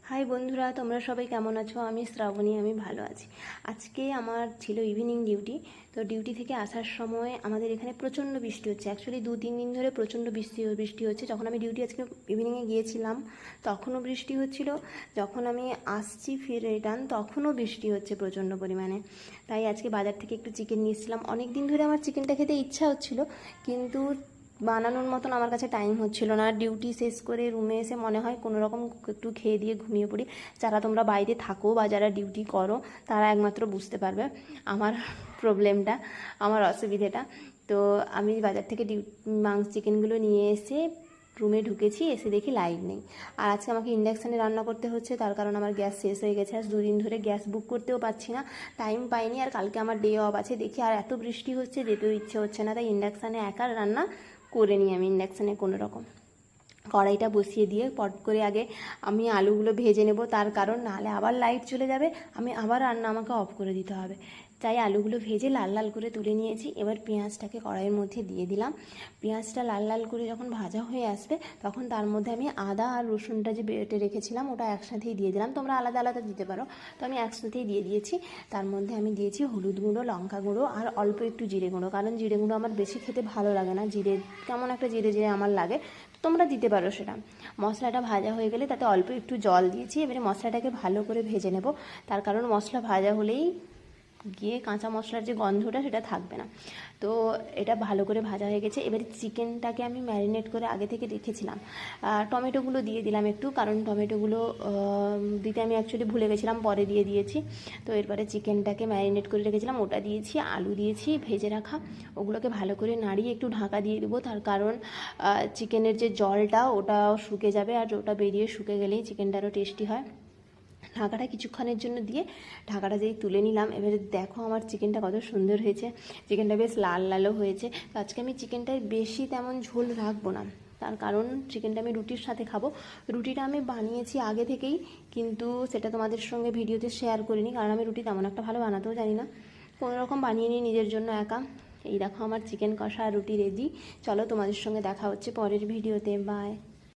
High বন্ধুরা, তোমরা সবাই কেমন আছো? আমি শ্রাবণী, আমি ভালো আছি। আজকে আমার ছিল ইভিনিং ডিউটি। তো ডিউটি থেকে আসার সময় আমাদের এখানে প্রচণ্ড বৃষ্টি হচ্ছে। অ্যাকচুয়ালি 2-3 দিন ধরে প্রচণ্ড বৃষ্টি হচ্ছে। যখন আমি ডিউটি আজকে ইভিনিংয়ে গিয়েছিলাম তখনও বৃষ্টি হচ্ছিল, যখন আমি আসছি ফিরে রিটার্ন তখনও বৃষ্টি হচ্ছে প্রচণ্ড পরিমাণে। তাই আজকে বাজার থেকে একটু চিকেন নিয়ে এসেছিলাম। অনেক দিন ধরে আমার চিকেনটা খেতে ইচ্ছা হচ্ছিল, কিন্তু বানানোর মতন আমার কাছে টাইম হচ্ছিল না। ডিউটি শেষ করে রুমে এসে মনে হয় কোনো রকম একটু খেয়ে দিয়ে ঘুমিয়ে পড়ি। যারা তোমরা বাইরে থাকো বা যারা ডিউটি করো তারা একমাত্র বুঝতে পারবে আমার প্রবলেমটা, আমার অসুবিধেটা। তো আমি বাজার থেকে চিকেনগুলো নিয়ে এসে রুমে ঢুকেছি, এসে দেখি লাইট নেই। আর আজকে আমাকে ইন্ডাকশানে রান্না করতে হচ্ছে, তার কারণ আমার গ্যাস শেষ হয়ে গেছে। আজ 2 দিন ধরে গ্যাস বুক করতেও পারছি না, টাইম পাইনি। আর কালকে আমার ডে অফ আছে, দেখি আর এত বৃষ্টি হচ্ছে, যেতেও ইচ্ছে হচ্ছে না। তাই ইন্ডাকশানে একা রান্না করে নিই আমি। ইন্ডাকশানে কোনো রকম কড়াইটা বসিয়ে দিয়ে পট করে আগে আমি আলুগুলো ভেজে নেব, তার কারণ নাহলে আবার লাইট চলে যাবে, আমি আবার রান্না আমাকে অফ করে দিতে হবে। তাই আলুগুলো ভেজে লাল লাল করে তুলে নিয়েছি। এবার পেঁয়াজটাকে কড়াইয়ের মধ্যে দিয়ে দিলাম। পেঁয়াজটা লাল লাল করে যখন ভাজা হয়ে আসবে তখন তার মধ্যে আমি আদা আর রসুনটা যে বেটে রেখেছিলাম ওটা একসাথেই দিয়ে দিলাম। তোমরা আলাদা আলাদা দিতে পারো, তো আমি একসাথেই দিয়ে দিয়েছি। তার মধ্যে আমি দিয়েছি হলুদ গুঁড়ো, লঙ্কা গুঁড়ো আর অল্প একটু জিরে গুঁড়ো, কারণ জিরে গুঁড়ো আমার বেশি খেতে ভালো লাগে না। জিরে কেমন একটা জিরে জিরে আমার লাগে, তোমরা দিতে পারো সেটা। মশলাটা ভাজা হয়ে গেলে তাতে অল্প একটু জল দিয়েছি। এবারে মশলাটাকে ভালো করে ভেজে নেব, তার কারণ মশলা ভাজা হলেই গিয়ে কাঁচা মশলার যে গন্ধটা সেটা থাকবে না। তো এটা ভালো করে ভাজা হয়ে গেছে। এবারে চিকেনটাকে আমি ম্যারিনেট করে আগে থেকে রেখেছিলাম। টমেটোগুলো দিয়ে দিলাম একটু, কারণ টমেটোগুলো দিতে আমি অ্যাকচুয়ালি ভুলে গেছিলাম, পরে দিয়ে দিয়েছি। তো এরপরে চিকেনটাকে ম্যারিনেট করে রেখেছিলাম ওটা দিয়েছি, আলু দিয়েছি ভেজে রাখা, ওগুলোকে ভালো করে নাড়িয়ে একটু ঢাকা দিয়ে দেবো। তার কারণ চিকেনের যে জলটা ওটাও শুকে যাবে, আর ওটা বেরিয়ে শুকে গেলেই চিকেনটা আরও টেস্টি হয়। ঢাকাটা কিছুক্ষণের জন্য দিয়ে ঢাকাটা যেই তুলে নিলাম, এবারে দেখো আমার চিকেনটা কত সুন্দর হয়েছে। চিকেনটা বেশ লাল লালও হয়েছে। তো আজকে আমি চিকেনটায় বেশি তেমন ঝোল রাখবো না, তার কারণ চিকেনটা আমি রুটির সাথে খাবো। রুটিটা আমি বানিয়েছি আগে থেকেই, কিন্তু সেটা তোমাদের সঙ্গে ভিডিওতে শেয়ার করিনি, কারণ আমি রুটি তেমন একটা ভালো বানাতেও জানি না। কোনো রকম বানিয়ে নিই নিজের জন্য একা। এই দেখো আমার চিকেন কষা আর রুটি রেডি। চলো তোমাদের সঙ্গে দেখা হচ্ছে পরের ভিডিওতে, বাই।